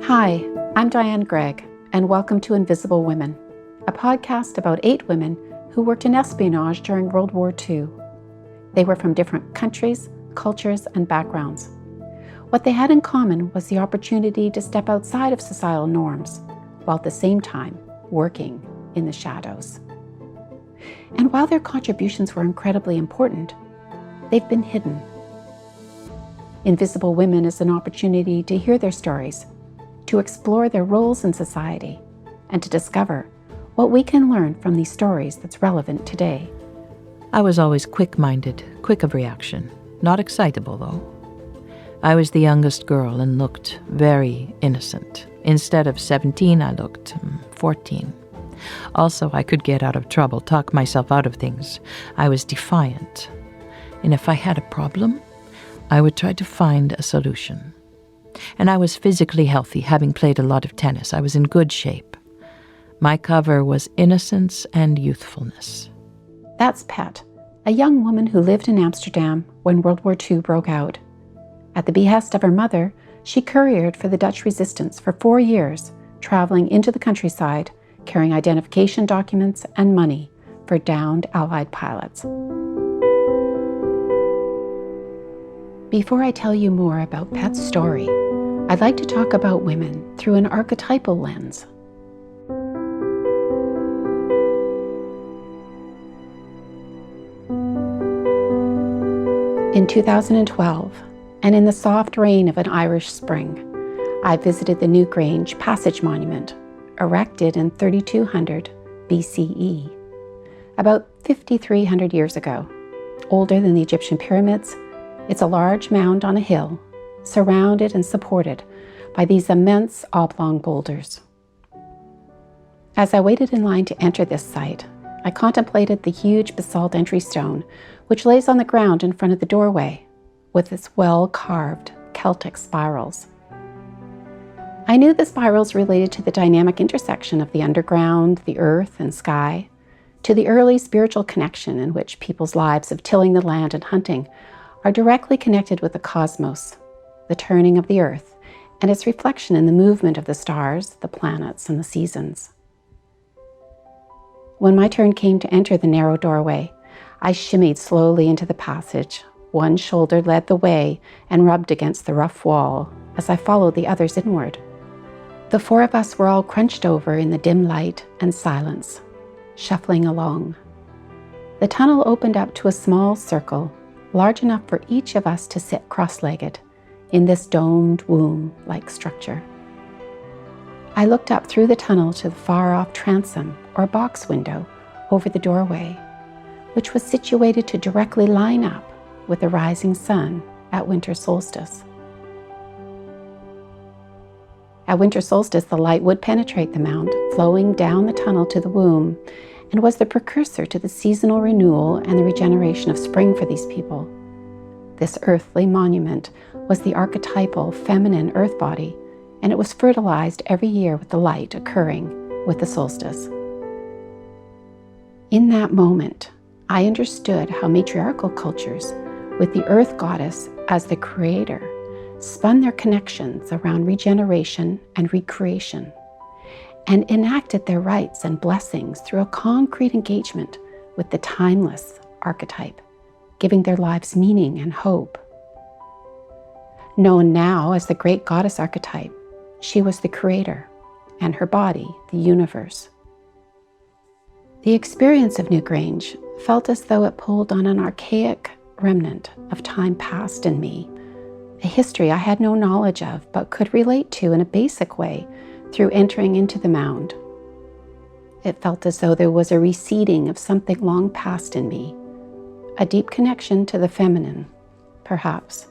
Hi, I'm Diane Gregg, and welcome to Invisible Women, a podcast about 8 women who worked in espionage during World War II. They were from different countries, cultures, and backgrounds. What they had in common was the opportunity to step outside of societal norms, while at the same time working in the shadows. And while their contributions were incredibly important, they've been hidden. Invisible Women is an opportunity to hear their stories, to explore their roles in society, and to discover what we can learn from these stories that's relevant today. I was always quick-minded, quick of reaction, not excitable though. I was the youngest girl and looked very innocent. Instead of 17, I looked 14. Also, I could get out of trouble, talk myself out of things. I was defiant. And if I had a problem, I would try to find a solution. And I was physically healthy, having played a lot of tennis. I was in good shape. My cover was innocence and youthfulness. That's Pat, a young woman who lived in Amsterdam when World War II broke out. At the behest of her mother, she couriered for the Dutch resistance for 4 years, traveling into the countryside, carrying identification documents and money for downed Allied pilots. Before I tell you more about Pat's story, I'd like to talk about women through an archetypal lens. In 2012, and in the soft rain of an Irish spring, I visited the New Grange Passage Monument, erected in 3200 BCE, about 5,300 years ago. Older than the Egyptian pyramids, it's a large mound on a hill, surrounded and supported by these immense oblong boulders. As I waited in line to enter this site, I contemplated the huge basalt entry stone, which lays on the ground in front of the doorway, with its well-carved Celtic spirals. I knew the spirals related to the dynamic intersection of the underground, the earth, and sky, to the early spiritual connection in which people's lives of tilling the land and hunting are directly connected with the cosmos, the turning of the earth, and its reflection in the movement of the stars, the planets, and the seasons. When my turn came to enter the narrow doorway, I shimmied slowly into the passage. One shoulder led the way and rubbed against the rough wall as I followed the others inward. The 4 of us were all crunched over in the dim light and silence, shuffling along. The tunnel opened up to a small circle, large enough for each of us to sit cross-legged in this domed womb-like structure. I looked up through the tunnel to the far-off transom or box window over the doorway, which was situated to directly line up with the rising sun at winter solstice. At winter solstice, the light would penetrate the mound, flowing down the tunnel to the womb, and was the precursor to the seasonal renewal and the regeneration of spring for these people. This earthly monument was the archetypal feminine earth body, and it was fertilized every year with the light occurring with the solstice. In that moment, I understood how matriarchal cultures, with the earth goddess as the creator, spun their connections around regeneration and recreation, and enacted their rites and blessings through a concrete engagement with the timeless archetype, giving their lives meaning and hope. Known now as the great goddess archetype, she was the creator, and her body the universe. The experience of New Grange felt as though it pulled on an archaic remnant of time past in me, a history I had no knowledge of but could relate to in a basic way through entering into the mound. It felt as though there was a receding of something long past in me, a deep connection to the feminine, perhaps.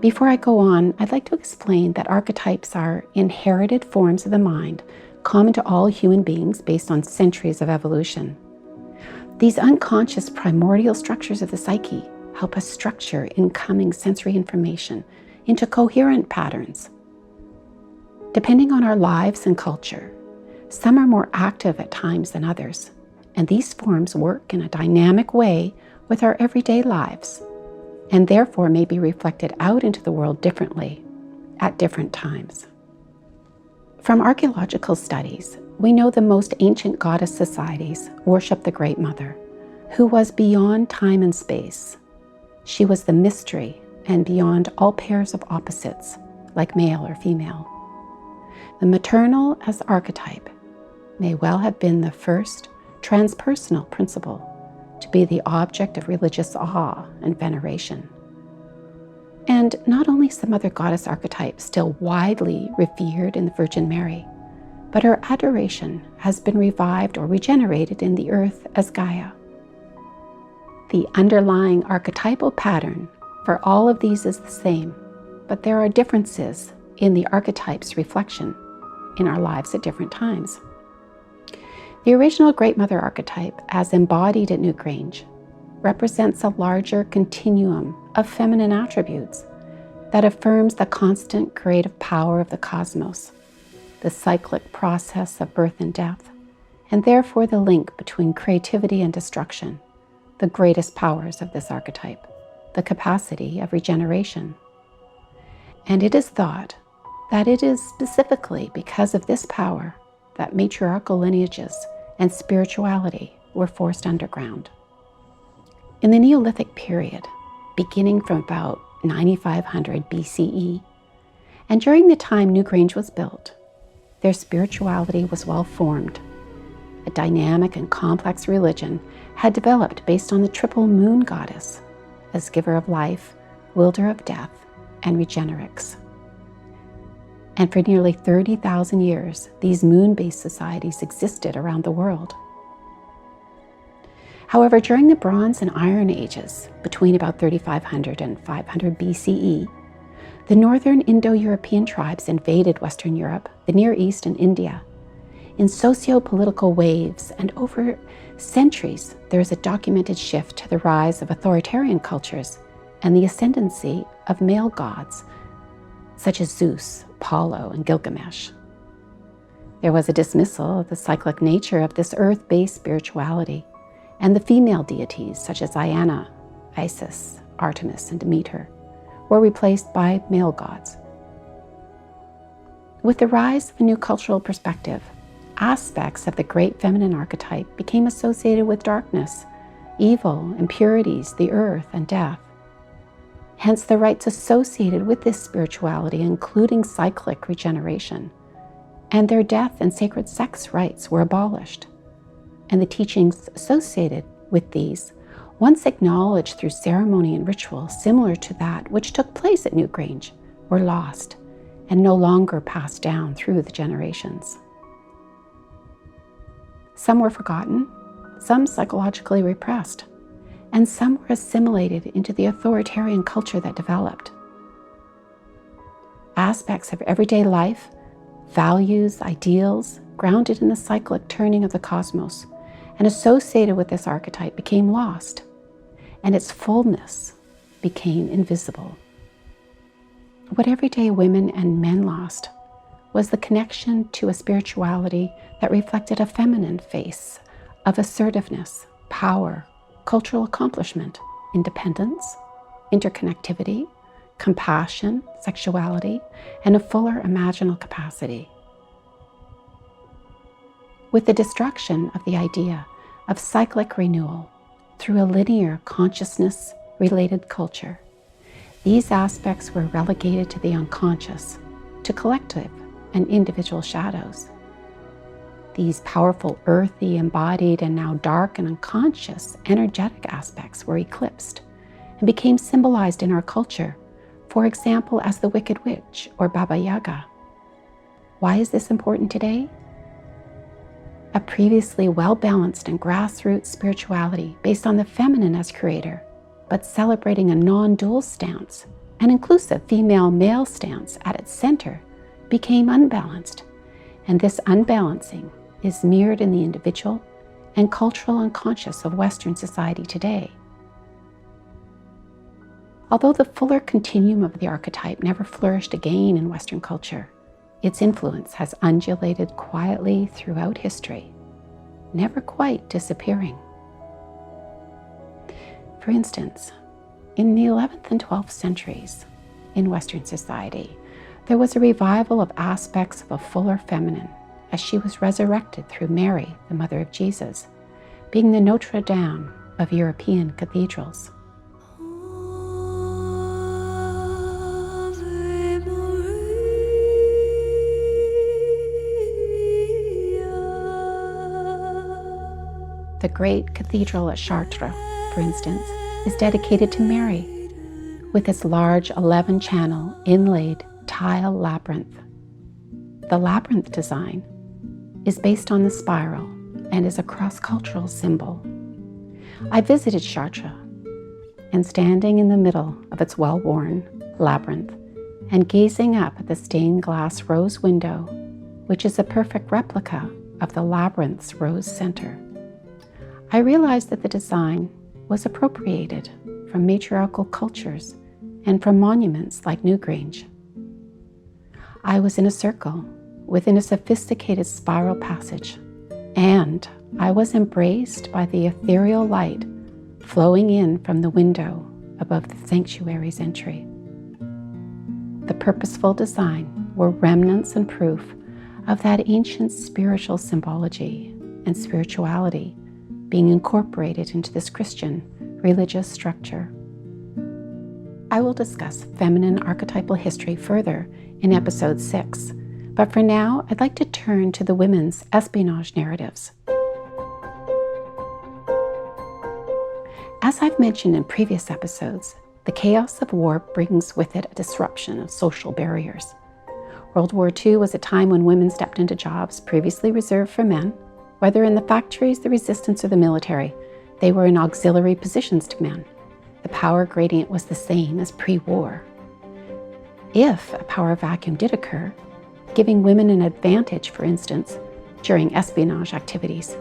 Before I go on, I'd like to explain that archetypes are inherited forms of the mind common to all human beings based on centuries of evolution. These unconscious primordial structures of the psyche help us structure incoming sensory information into coherent patterns. Depending on our lives and culture, some are more active at times than others, and these forms work in a dynamic way with our everyday lives. and therefore may be reflected out into the world differently at different times. From archaeological studies, we know the most ancient goddess societies worship the Great Mother, who was beyond time and space. She was the mystery and beyond all pairs of opposites, like male or female. The maternal as archetype may well have been the first transpersonal principle to be the object of religious awe and veneration. And not only some other goddess archetypes still widely revered in the Virgin Mary, but her adoration has been revived or regenerated in the earth as Gaia. The underlying archetypal pattern for all of these is the same, but there are differences in the archetype's reflection in our lives at different times. The original Great Mother archetype, as embodied at Newgrange, represents a larger continuum of feminine attributes that affirms the constant creative power of the cosmos, the cyclic process of birth and death, and therefore the link between creativity and destruction, the greatest powers of this archetype, the capacity of regeneration. And it is thought that it is specifically because of this power that matriarchal lineages and spirituality were forced underground. In the Neolithic period, beginning from about 9500 BCE, and during the time Newgrange was built, their spirituality was well formed. A dynamic and complex religion had developed based on the triple moon goddess as giver of life, wielder of death, and regeneratrix. And for nearly 30,000 years, these moon-based societies existed around the world. However, during the Bronze and Iron Ages, between about 3500 and 500 BCE, the northern Indo-European tribes invaded Western Europe, the Near East, and India. In socio-political waves, and over centuries, there is a documented shift to the rise of authoritarian cultures and the ascendancy of male gods, such as Zeus, Apollo, and Gilgamesh. There was a dismissal of the cyclic nature of this earth-based spirituality, and the female deities such as Diana, Isis, Artemis, and Demeter were replaced by male gods. With the rise of a new cultural perspective, aspects of the great feminine archetype became associated with darkness, evil, impurities, the earth, and death. Hence, the rites associated with this spirituality, including cyclic regeneration, and their death and sacred sex rites were abolished. And the teachings associated with these, once acknowledged through ceremony and ritual similar to that which took place at Newgrange, were lost and no longer passed down through the generations. Some were forgotten, some psychologically repressed, and some were assimilated into the authoritarian culture that developed. Aspects of everyday life, values, ideals, grounded in the cyclic turning of the cosmos and associated with this archetype became lost, and its fullness became invisible. What everyday women and men lost was the connection to a spirituality that reflected a feminine face of assertiveness, power, cultural accomplishment, independence, interconnectivity, compassion, sexuality, and a fuller imaginal capacity. With the destruction of the idea of cyclic renewal through a linear consciousness-related culture, these aspects were relegated to the unconscious, to collective and individual shadows. These powerful, earthy, embodied, and now dark and unconscious energetic aspects were eclipsed and became symbolized in our culture, for example, as the Wicked Witch or Baba Yaga. Why is this important today? A previously well-balanced and grassroots spirituality based on the feminine as creator, but celebrating a non-dual stance, an inclusive female-male stance at its center, became unbalanced, and this unbalancing is mirrored in the individual and cultural unconscious of Western society today. Although the fuller continuum of the archetype never flourished again in Western culture, its influence has undulated quietly throughout history, never quite disappearing. For instance, In the 11th and 12th centuries, in Western society, there was a revival of aspects of a fuller feminine as she was resurrected through Mary, the mother of Jesus, being the Notre Dame of European cathedrals. The great cathedral at Chartres, for instance, is dedicated to Mary, with its large 11-channel inlaid tile labyrinth. The labyrinth design is based on the spiral and is a cross-cultural symbol. I visited Chartres, and standing in the middle of its well-worn labyrinth and gazing up at the stained glass rose window, which is a perfect replica of the labyrinth's rose center, I realized that the design was appropriated from matriarchal cultures and from monuments like Newgrange. I was in a circle within a sophisticated spiral passage, and I was embraced by the ethereal light flowing in from the window above the sanctuary's entry. The purposeful design were remnants and proof of that ancient spiritual symbology and spirituality being incorporated into this Christian religious structure. I will discuss feminine archetypal history further in episode 6, but for now, I'd like to turn to the women's espionage narratives. As I've mentioned in previous episodes, the chaos of war brings with it a disruption of social barriers. World War II was a time when women stepped into jobs previously reserved for men. Whether in the factories, the resistance, or the military, they were in auxiliary positions to men. The power gradient was the same as pre-war. If a power vacuum did occur, giving women an advantage, for instance, during espionage activities,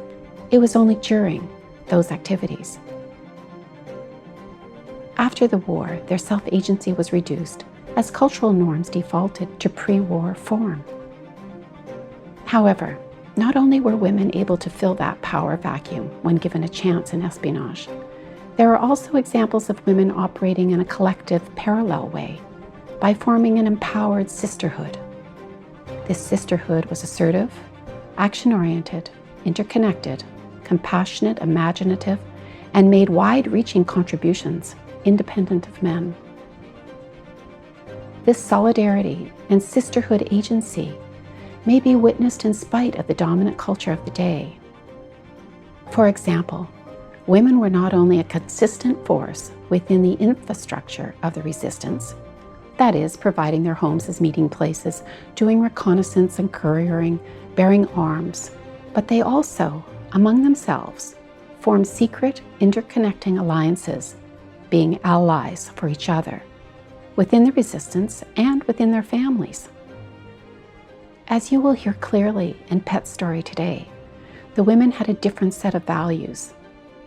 it was only during those activities. After the war, their self-agency was reduced as cultural norms defaulted to pre-war form. However, not only were women able to fill that power vacuum when given a chance in espionage, there are also examples of women operating in a collective parallel way by forming an empowered sisterhood. This sisterhood was assertive, action-oriented, interconnected, compassionate, imaginative, and made wide-reaching contributions independent of men. This solidarity and sisterhood agency may be witnessed in spite of the dominant culture of the day. For example, women were not only a consistent force within the infrastructure of the resistance, that is, providing their homes as meeting places, doing reconnaissance and couriering, bearing arms, but they also, among themselves, formed secret, interconnecting alliances, being allies for each other, within the resistance and within their families. As you will hear clearly in Pet's story today, the women had a different set of values.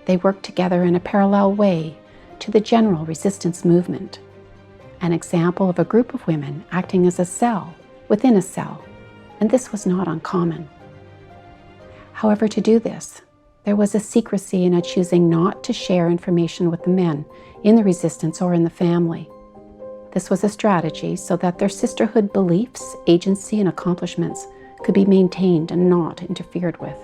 They worked together in a parallel way to the general resistance movement, an example of a group of women acting as a cell within a cell, and this was not uncommon. However, to do this, there was a secrecy in a choosing not to share information with the men in the resistance or in the family. This was a strategy so that their sisterhood beliefs, agency, and accomplishments could be maintained and not interfered with.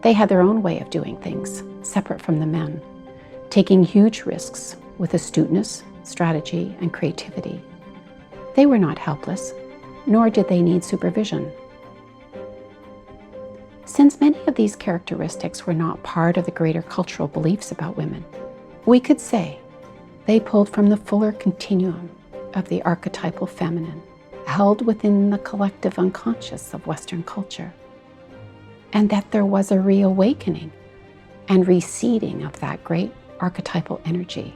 They had their own way of doing things, separate from the men, taking huge risks with astuteness, strategy, and creativity. They were not helpless, nor did they need supervision. Since many of these characteristics were not part of the greater cultural beliefs about women, we could say they pulled from the fuller continuum of the archetypal feminine, held within the collective unconscious of Western culture, and that there was a reawakening and reseeding of that great archetypal energy.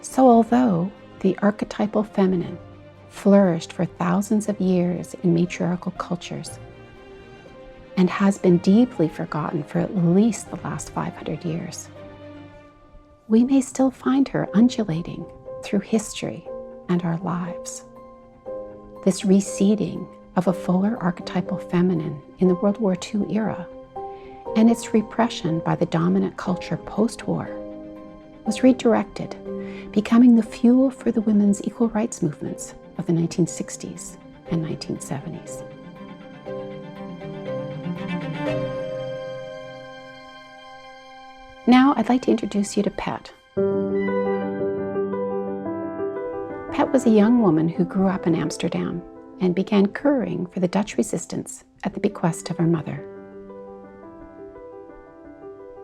So although the archetypal feminine flourished for thousands of years in matriarchal cultures and has been deeply forgotten for at least the last 500 years, we may still find her undulating through history and our lives. This reseeding of a fuller archetypal feminine in the World War II era and its repression by the dominant culture post-war was redirected, becoming the fuel for the women's equal rights movements of the 1960s and 1970s. Now I'd like to introduce you to Pet. Pet was a young woman who grew up in Amsterdam and began couriering for the Dutch resistance at the bequest of her mother.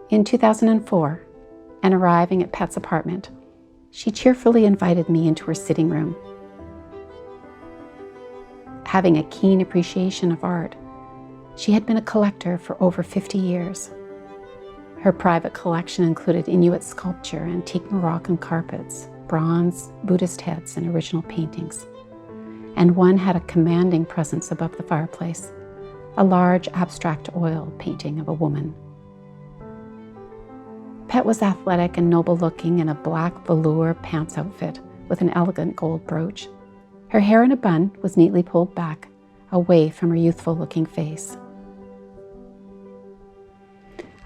In 2004, and arriving at Pet's apartment, she cheerfully invited me into her sitting room. Having a keen appreciation of art, she had been a collector for over 50 years. Her private collection included Inuit sculpture, antique Moroccan carpets, bronze, Buddhist heads, and original paintings. And one had a commanding presence above the fireplace, a large abstract oil painting of a woman. Pet was athletic and noble-looking in a black velour pants outfit with an elegant gold brooch. Her hair in a bun was neatly pulled back, away from her youthful-looking face.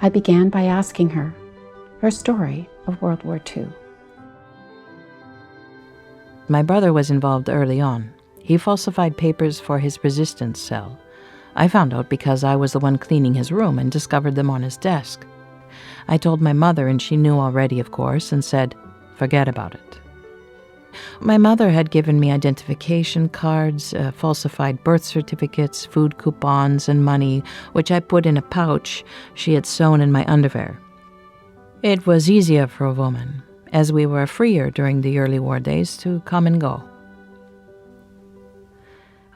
I began by asking her story of World War II. My brother was involved early on. He falsified papers for his resistance cell. I found out because I was the one cleaning his room and discovered them on his desk. I told my mother, and she knew already, of course, and said, "Forget about it." My mother had given me identification cards, falsified birth certificates, food coupons, and money, which I put in a pouch she had sewn in my underwear. It was easier for a woman, as we were freer during the early war days to come and go.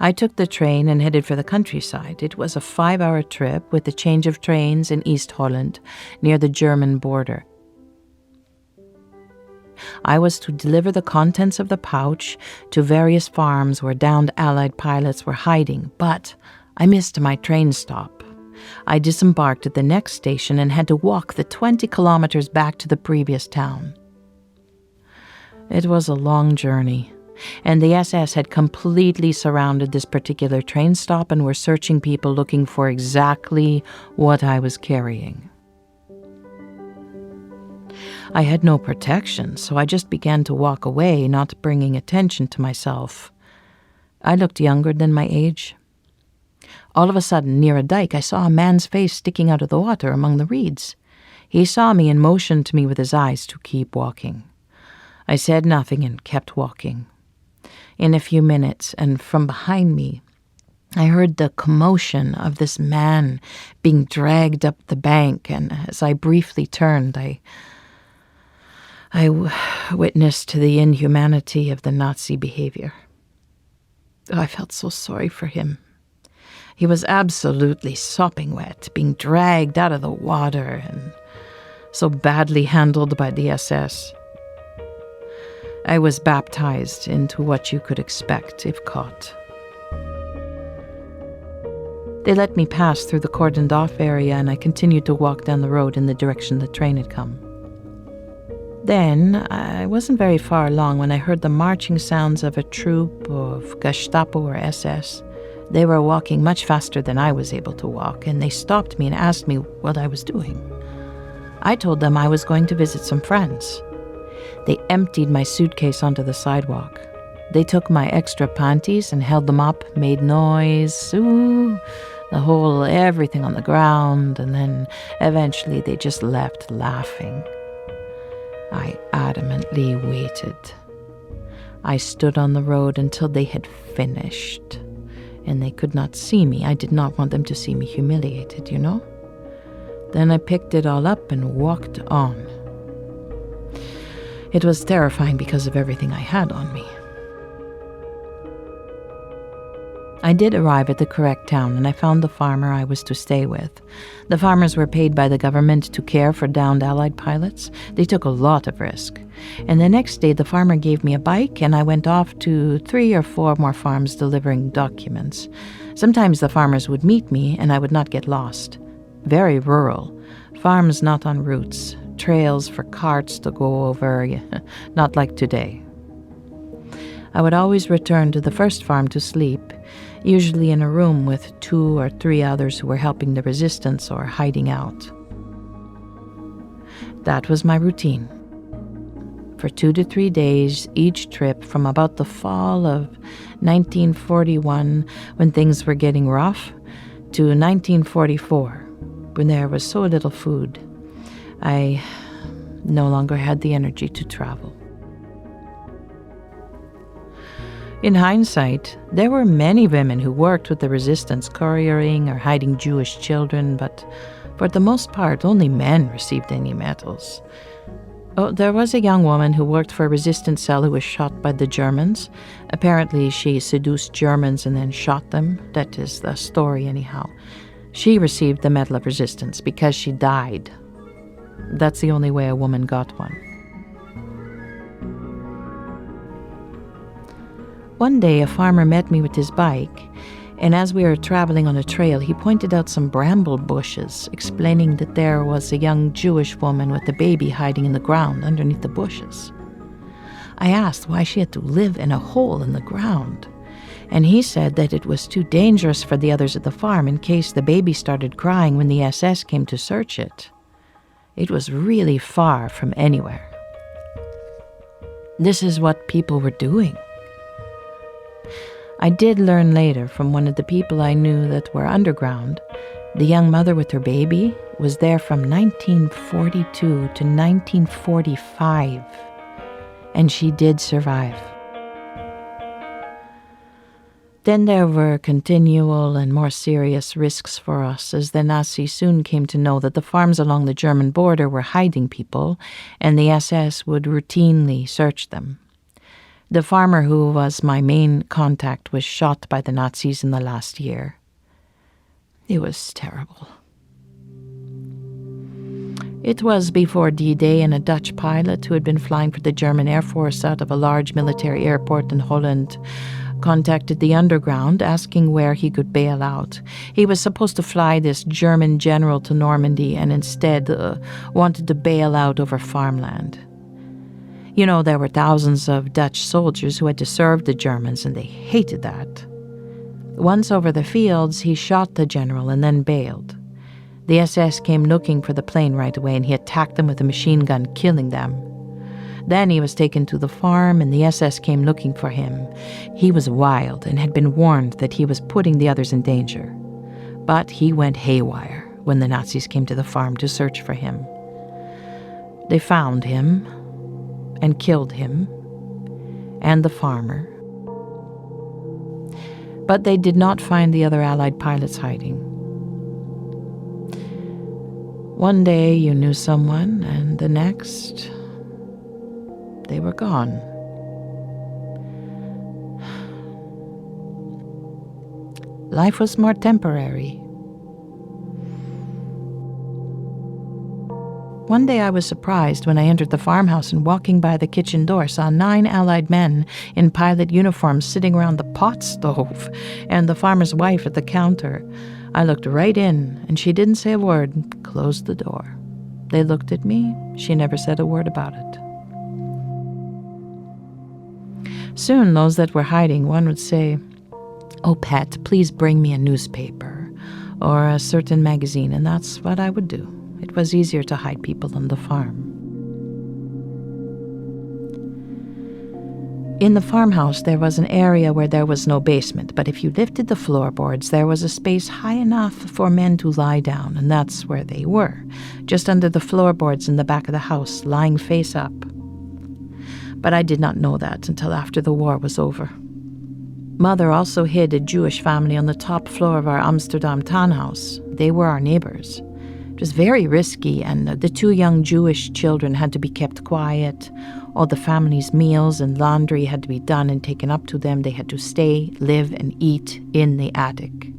I took the train and headed for the countryside. It was a 5-hour trip with a change of trains in East Holland, near the German border. I was to deliver the contents of the pouch to various farms where downed Allied pilots were hiding, but I missed my train stop. I disembarked at the next station and had to walk the 20 kilometers back to the previous town. It was a long journey, and the SS had completely surrounded this particular train stop and were searching people looking for exactly what I was carrying. I had no protection, so I just began to walk away, not bringing attention to myself. I looked younger than my age. All of a sudden, near a dike, I saw a man's face sticking out of the water among the reeds. He saw me and motioned to me with his eyes to keep walking. I said nothing and kept walking. In a few minutes, and from behind me, I heard the commotion of this man being dragged up the bank, and as I briefly turned, I witnessed the inhumanity of the Nazi behavior. I felt so sorry for him. He was absolutely sopping wet, being dragged out of the water and so badly handled by the SS. I was baptized into what you could expect if caught. They let me pass through the cordoned off area, and I continued to walk down the road in the direction the train had come. Then, I wasn't very far along when I heard the marching sounds of a troop of Gestapo or SS. They were walking much faster than I was able to walk, and they stopped me and asked me what I was doing. I told them I was going to visit some friends. They emptied my suitcase onto the sidewalk. They took my extra panties and held them up, made noise, everything on the ground, and then eventually they just left laughing. I adamantly waited. I stood on the road until they had finished, and they could not see me. I did not want them to see me humiliated, you know? Then I picked it all up and walked on. It was terrifying because of everything I had on me. I did arrive at the correct town, and I found the farmer I was to stay with. The farmers were paid by the government to care for downed Allied pilots. They took a lot of risk. And the next day, the farmer gave me a bike, and I went off to 3 or 4 more farms delivering documents. Sometimes the farmers would meet me, and I would not get lost. Very rural. Farms not on routes. Trails for carts to go over, not like today. I would always return to the first farm to sleep, usually in a room with 2 or 3 others who were helping the resistance or hiding out. That was my routine. for 2 to 3 days each trip from about the fall of 1941, when things were getting rough, to 1944, when there was so little food. I no longer had the energy to travel. In hindsight, there were many women who worked with the resistance, couriering or hiding Jewish children, but for the most part, only men received any medals. Oh, there was a young woman who worked for a resistance cell who was shot by the Germans. Apparently, she seduced Germans and then shot them. That is the story, anyhow. She received the Medal of Resistance because she died. That's the only way a woman got one. One day, a farmer met me with his bike, and as we were traveling on a trail, he pointed out some bramble bushes, explaining that there was a young Jewish woman with a baby hiding in the ground underneath the bushes. I asked why she had to live in a hole in the ground, and he said that it was too dangerous for the others at the farm in case the baby started crying when the SS came to search it. It was really far from anywhere. This is what people were doing. I did learn later from one of the people I knew that were underground, the young mother with her baby was there from 1942 to 1945, and she did survive. Then there were continual and more serious risks for us, as the Nazis soon came to know that the farms along the German border were hiding people, and the SS would routinely search them. The farmer who was my main contact was shot by the Nazis in the last year. It was terrible. It was before D-Day, and a Dutch pilot who had been flying for the German Air Force out of a large military airport in Holland contacted the underground asking where he could bail out. He was supposed to fly this German general to Normandy and instead wanted to bail out over farmland. You know, there were thousands of Dutch soldiers who had to serve the Germans, and they hated that. Once over the fields, he shot the general and then bailed. The SS came looking for the plane right away, and he attacked them with a machine gun, killing them. Then he was taken to the farm, and the SS came looking for him. He was wild and had been warned that he was putting the others in danger. But he went haywire when the Nazis came to the farm to search for him. They found him and killed him and the farmer. But they did not find the other Allied pilots hiding. One day you knew someone, and the next, they were gone. Life was more temporary. One day I was surprised when I entered the farmhouse and walking by the kitchen door saw 9 Allied men in pilot uniforms sitting around the pot stove and the farmer's wife at the counter. I looked right in, and she didn't say a word, closed the door. They looked at me. She never said a word about it. Soon those that were hiding, one would say, "Oh, pet, please bring me a newspaper or a certain magazine," and that's what I would do. It was easier to hide people on the farm. In the farmhouse, there was an area where there was no basement, but if you lifted the floorboards, there was a space high enough for men to lie down, and that's where they were, just under the floorboards in the back of the house, lying face up. But I did not know that until after the war was over. Mother also hid a Jewish family on the top floor of our Amsterdam townhouse. They were our neighbors. It was very risky, and the 2 young Jewish children had to be kept quiet. All the family's meals and laundry had to be done and taken up to them. They had to stay, live, and eat in the attic.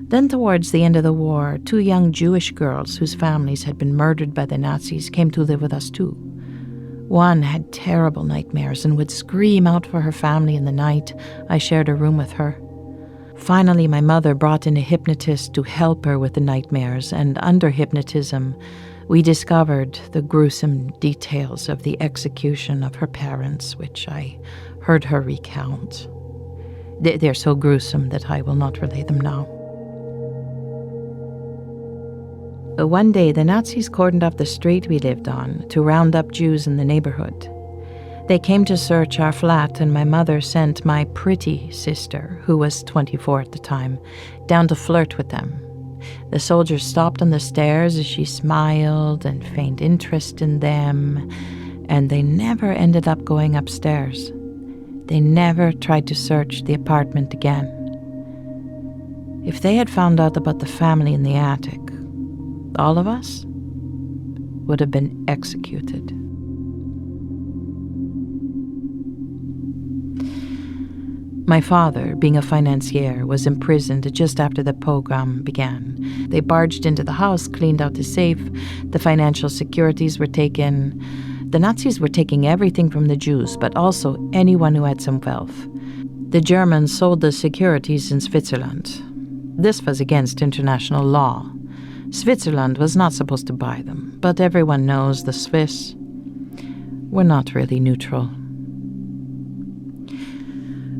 Then towards the end of the war, 2 young Jewish girls whose families had been murdered by the Nazis came to live with us too. One had terrible nightmares and would scream out for her family in the night. I shared a room with her. Finally, my mother brought in a hypnotist to help her with the nightmares, and under hypnotism, we discovered the gruesome details of the execution of her parents, which I heard her recount. They're so gruesome that I will not relay them now. One day, the Nazis cordoned off the street we lived on to round up Jews in the neighborhood. They came to search our flat, and my mother sent my pretty sister, who was 24 at the time, down to flirt with them. The soldiers stopped on the stairs as she smiled and feigned interest in them, and they never ended up going upstairs. They never tried to search the apartment again. If they had found out about the family in the attic, all of us would have been executed. My father, being a financier, was imprisoned just after the pogrom began. They barged into the house, cleaned out the safe, the financial securities were taken. The Nazis were taking everything from the Jews, but also anyone who had some wealth. The Germans sold the securities in Switzerland. This was against international law. Switzerland was not supposed to buy them, but everyone knows the Swiss were not really neutral.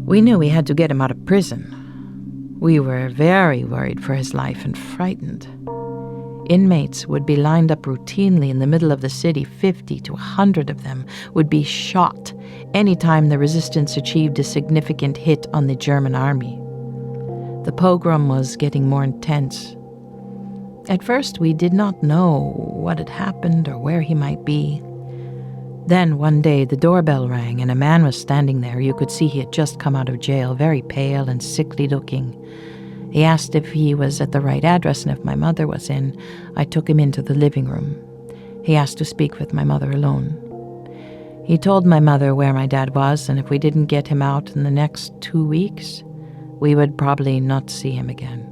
We knew we had to get him out of prison. We were very worried for his life and frightened. Inmates would be lined up routinely in the middle of the city. 50 to 100 of them would be shot anytime the resistance achieved a significant hit on the German army. The pogrom was getting more intense. At first, we did not know what had happened or where he might be. Then, one day, the doorbell rang and a man was standing there. You could see he had just come out of jail, very pale and sickly looking. He asked if he was at the right address and if my mother was in. I took him into the living room. He asked to speak with my mother alone. He told my mother where my dad was, and if we didn't get him out in the next 2 weeks, we would probably not see him again.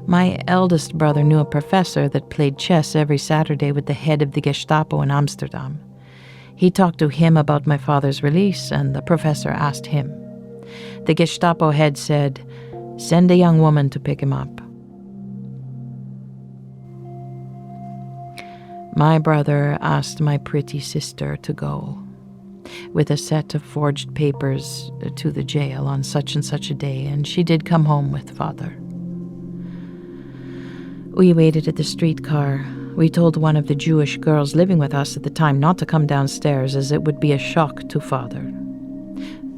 My eldest brother knew a professor that played chess every Saturday with the head of the Gestapo in Amsterdam. He talked to him about my father's release, and the professor asked him. The Gestapo head said, "Send a young woman to pick him up." My brother asked my pretty sister to go with a set of forged papers to the jail on such and such a day, and she did come home with father. We waited at the streetcar. We told one of the Jewish girls living with us at the time not to come downstairs, as it would be a shock to father.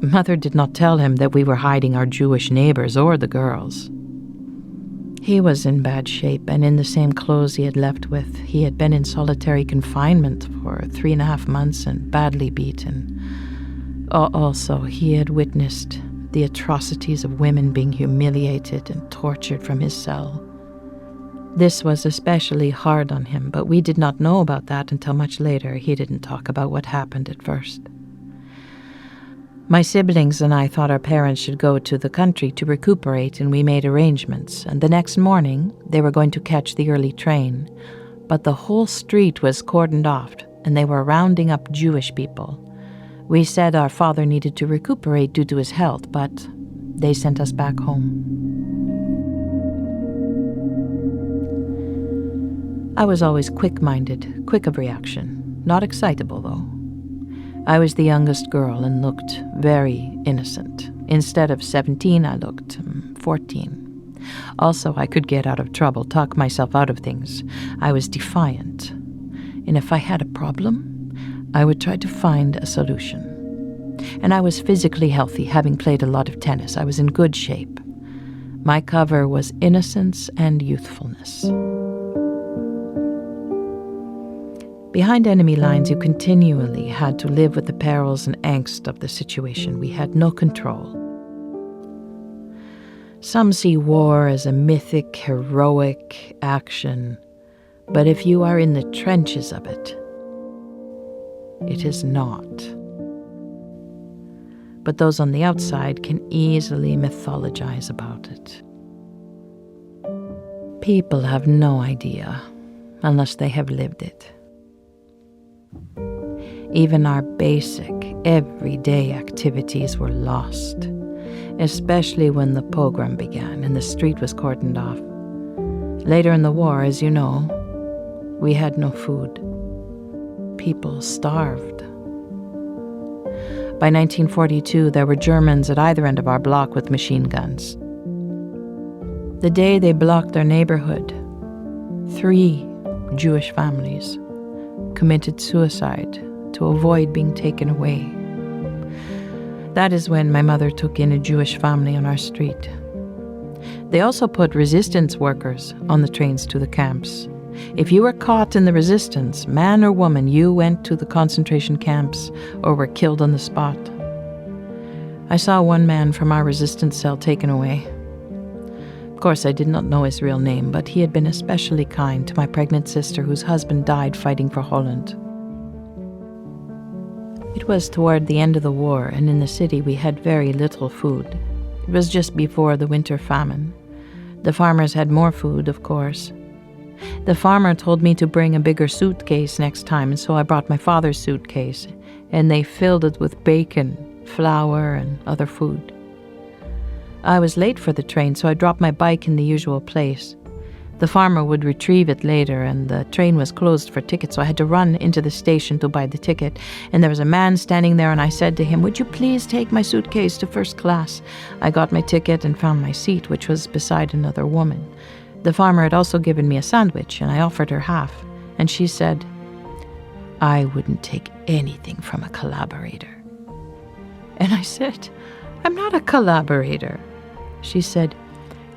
Mother did not tell him that we were hiding our Jewish neighbors or the girls. He was in bad shape and in the same clothes he had left with. He had been in solitary confinement for 3.5 months and badly beaten. Also, he had witnessed the atrocities of women being humiliated and tortured from his cell. This was especially hard on him, but we did not know about that until much later. He didn't talk about what happened at first. My siblings and I thought our parents should go to the country to recuperate, and we made arrangements. And the next morning, they were going to catch the early train. But the whole street was cordoned off, and they were rounding up Jewish people. We said our father needed to recuperate due to his health, but they sent us back home. I was always quick-minded, quick of reaction, not excitable, though. I was the youngest girl and looked very innocent. Instead of 17, I looked 14. Also, I could get out of trouble, talk myself out of things. I was defiant. And if I had a problem, I would try to find a solution. And I was physically healthy, having played a lot of tennis. I was in good shape. My cover was innocence and youthfulness. Behind enemy lines, you continually had to live with the perils and angst of the situation. We had no control. Some see war as a mythic, heroic action, but if you are in the trenches of it, it is not. But those on the outside can easily mythologize about it. People have no idea unless they have lived it. Even our basic, everyday activities were lost, especially when the pogrom began and the street was cordoned off. Later in the war, as you know, we had no food. People starved. By 1942, there were Germans at either end of our block with machine guns. The day they blocked our neighborhood, 3 Jewish families committed suicide to avoid being taken away. That is when my mother took in a Jewish family on our street. They also put resistance workers on the trains to the camps. If you were caught in the resistance, man or woman, you went to the concentration camps or were killed on the spot. I saw one man from our resistance cell taken away. Of course, I did not know his real name, but he had been especially kind to my pregnant sister whose husband died fighting for Holland. It was toward the end of the war, and in the city we had very little food. It was just before the winter famine. The farmers had more food, of course. The farmer told me to bring a bigger suitcase next time, and so I brought my father's suitcase, and they filled it with bacon, flour, and other food. I was late for the train, so I dropped my bike in the usual place. The farmer would retrieve it later, and the train was closed for tickets, so I had to run into the station to buy the ticket. And there was a man standing there, and I said to him, "Would you please take my suitcase to first class?" I got my ticket and found my seat, which was beside another woman. The farmer had also given me a sandwich, and I offered her half. And she said, "I wouldn't take anything from a collaborator." And I said, "I'm not a collaborator." She said,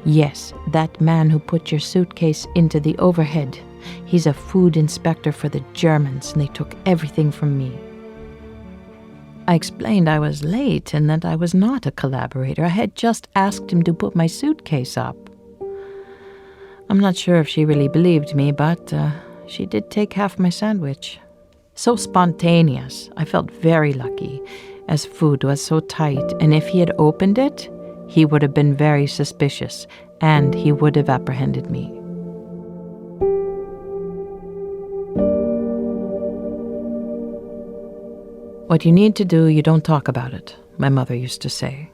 "Yes, that man who put your suitcase into the overhead. He's a food inspector for the Germans, and they took everything from me." I explained I was late and that I was not a collaborator. I had just asked him to put my suitcase up. I'm not sure if she really believed me, but she did take half my sandwich. So spontaneous. I felt very lucky, as food was so tight, and if he had opened it, he would have been very suspicious, and he would have apprehended me. What you need to do, you don't talk about it, my mother used to say.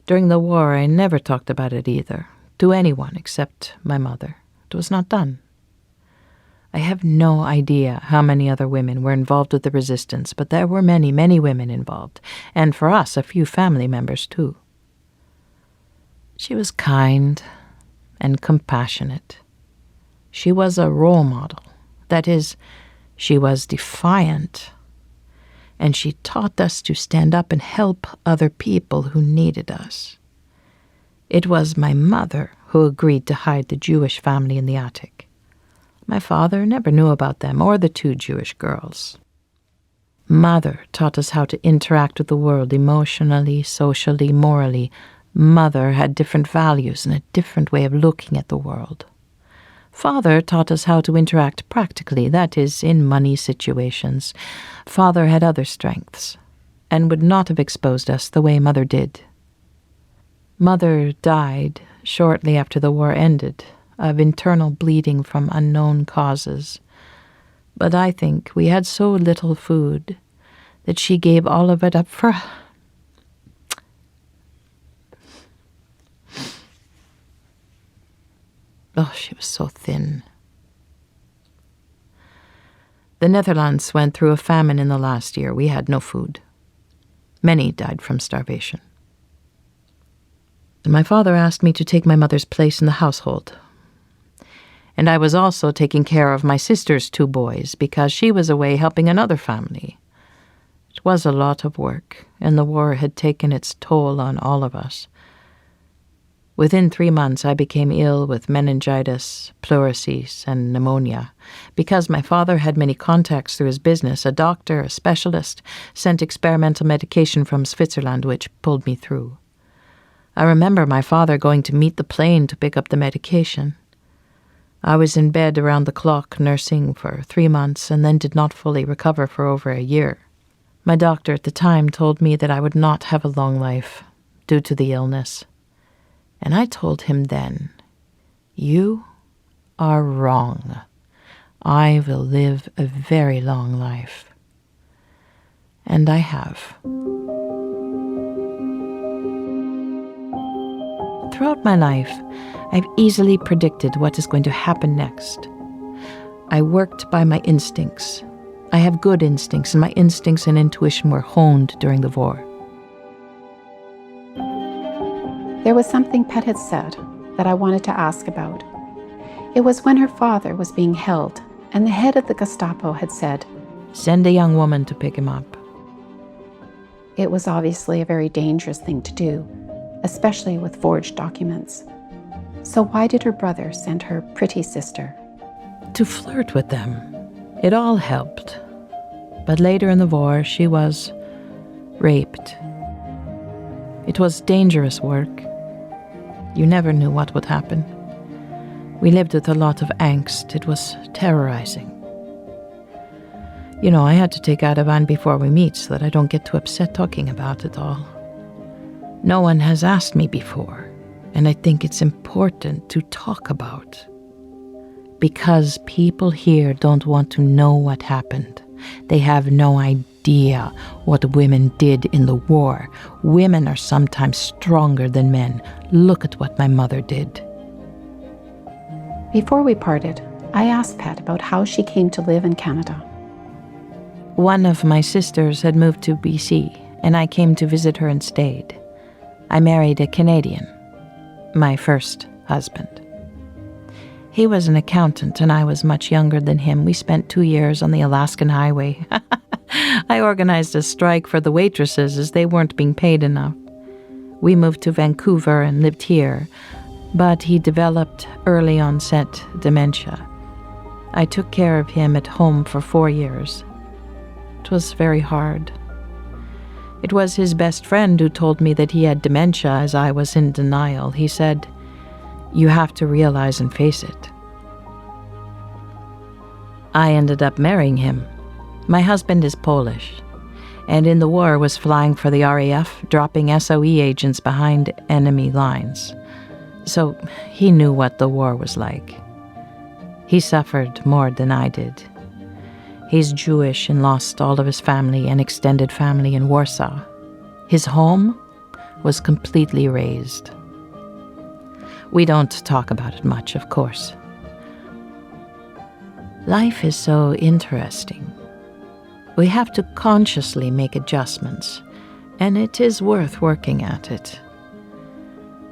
During the war, I never talked about it either, to anyone except my mother. It was not done. I have no idea how many other women were involved with the resistance, but there were many, many women involved, and for us, a few family members too. She was kind and compassionate. She was a role model. That is, she was defiant. And she taught us to stand up and help other people who needed us. It was my mother who agreed to hide the Jewish family in the attic. My father never knew about them or the 2 Jewish girls. Mother taught us how to interact with the world emotionally, socially, morally. Mother had different values and a different way of looking at the world. Father taught us how to interact practically, that is, in money situations. Father had other strengths and would not have exposed us the way Mother did. Mother died shortly after the war ended, of internal bleeding from unknown causes. But I think we had so little food that she gave all of it up for... Oh, she was so thin. The Netherlands went through a famine in the last year. We had no food. Many died from starvation. And my father asked me to take my mother's place in the household. And I was also taking care of my sister's 2 boys because she was away helping another family. It was a lot of work, and the war had taken its toll on all of us. Within 3 months, I became ill with meningitis, pleurisy, and pneumonia. Because my father had many contacts through his business, a doctor, a specialist, sent experimental medication from Switzerland, which pulled me through. I remember my father going to meet the plane to pick up the medication. I was in bed around the clock nursing for 3 months and then did not fully recover for over a year. My doctor at the time told me that I would not have a long life due to the illness. And I told him then, "You are wrong. I will live a very long life." And I have. Throughout my life, I've easily predicted what is going to happen next. I worked by my instincts. I have good instincts, and my instincts and intuition were honed during the war. There was something Pet had said that I wanted to ask about. It was when her father was being held, and the head of the Gestapo had said, "Send a young woman to pick him up." it was obviously a very dangerous thing to do, especially with forged documents. So why did her brother send her pretty sister? To flirt with them. It all helped. But later in the war, she was raped. It was dangerous work. You never knew what would happen. We lived with a lot of angst. It was terrorizing. I had to take Ativan before we meet so that I don't get too upset talking about it all. No one has asked me before, and I think it's important to talk about. Because people here don't want to know what happened. They have no idea what women did in the war. Women are sometimes stronger than men. Look at what my mother did. Before we parted, I asked Pat about how she came to live in Canada. One of my sisters had moved to BC, and I came to visit her and stayed. I married a Canadian, my first husband. He was an accountant, and I was much younger than him. We spent 2 years on the Alaskan highway. I organized a strike for the waitresses as they weren't being paid enough. We moved to Vancouver and lived here, but he developed early onset dementia. I took care of him at home for 4 years. It was very hard. It was his best friend who told me that he had dementia as I was in denial. He said, "You have to realize and face it." I ended up marrying him. My husband is Polish, and in the war was flying for the RAF, dropping SOE agents behind enemy lines. So he knew what the war was like. He suffered more than I did. He's Jewish and lost all of his family and extended family in Warsaw. His home was completely razed. We don't talk about it much, of course. Life is so interesting. We have to consciously make adjustments, and it is worth working at it.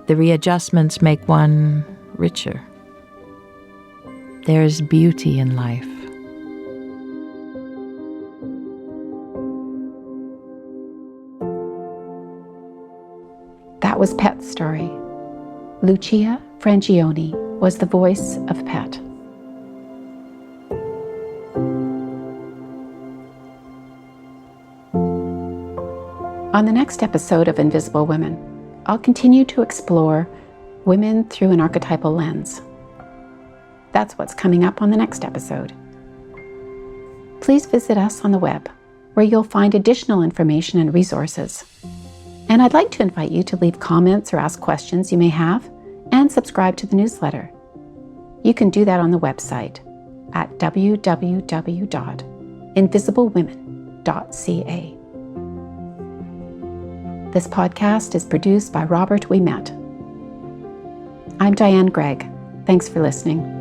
The readjustments make one richer. There is beauty in life. That was Pet's story. Lucia Frangioni was the voice of Pet. On the next episode of Invisible Women, I'll continue to explore women through an archetypal lens. That's what's coming up on the next episode. Please visit us on the web, where you'll find additional information and resources. And I'd like to invite you to leave comments or ask questions you may have, and subscribe to the newsletter. You can do that on the website at www.invisiblewomen.ca. This podcast is produced by Robert We Met. I'm Diane Gregg. Thanks for listening.